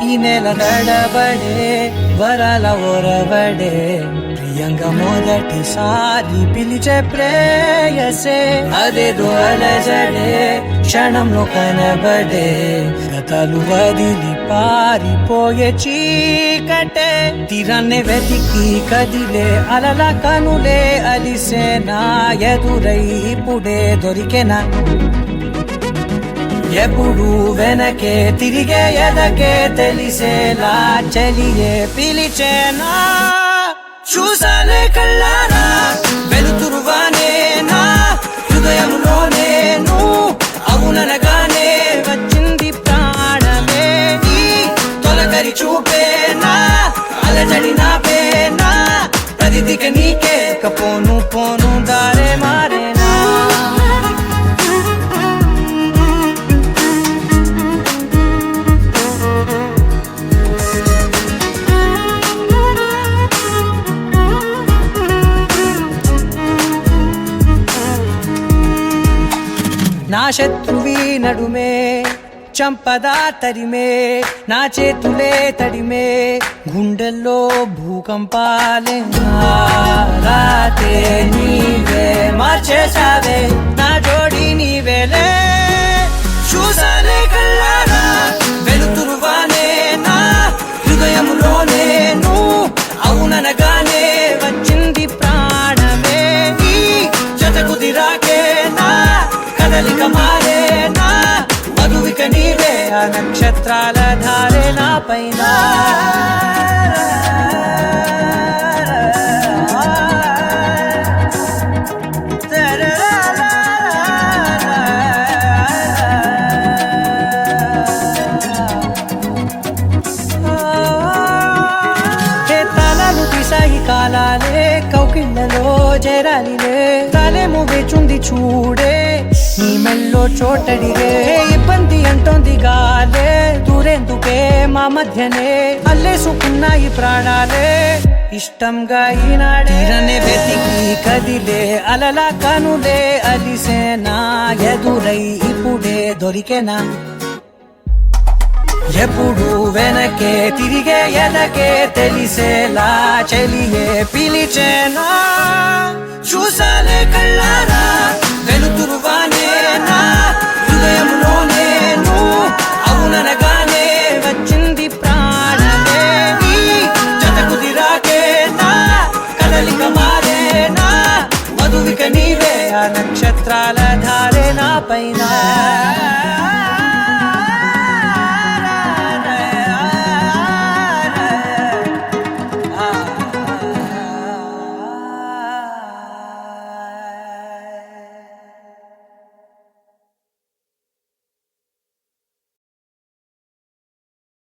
ఈ నెల నడబడే వరాల ఒరబడే ప్రియంగా మొదటిసారి పిలిచే ప్రేయసే అదేదో అలజడే క్షణంలో కనబడే గతాలు వదిలి పారిపోయే చీకటే తీరాన్నే వెతికి కదిలే అలల కనులే అలిసే నా ఎదురై ఇప్పుడే దొరికెనా ఎప్పుడు వెనకే తిరిగే ఎదకే తెలిసేలా చలియే పిలిచేనా చూసాలే కళ్ళారా వెలుతురువానే నా హృదయంలోనే అవుననగానే వచ్చింది ప్రాణమే ఈ తొలకరి చూపేనా అలజడి నాపేనా ప్రతిదిక నీకే పోను పోను దారే మారేనా నా శత్రువి నడుమే చంపదా తరిమే నా చేతులే తడిమే గుండెల్లో భూకంపాలే రాతే నీవే మార్చేసావే నా జోడి నీవేలే చూసాలే కళ్ళారా వెలుతురువానే నా హృదయంలోనే అవుననగానే వచ్చింది ప్రాణమే ఈ జత కుదిరాకే నా కదలిక మారేనా మధువిక నీవే ఆ నక్షత్రాల ధారే నా పైన కాలాలే కౌకిళ్ళలో చేరాలిలే తాలేమో వేచుంది చూడే నీ మెల్లో చోటడిగే ఇబ్బంది అంటోంది గాలే దూరేందుకే మా మధ్యనే అల్లేసుకున్నాయి ప్రాణాలే ఇష్టంగా ఈనాడే వెతికి కదిలే అలల కనులే అలిసేనా ఎదురై ఇప్పుడే దొరికెనా ఎప్పుడు వెనకే తిరిగే ఎదకే తెలిసేలా చలియే పిలిచేనా చూసాలే కళ్ళారా వెలుతురువానే నా హృదయంలోనే అవుననగానే వచ్చింది ప్రాణమే ఈ జత కుదిరాకే నా కదలిక మారేనా మధువిక నీవే ఆ నక్షత్రాల ధారే నా పైన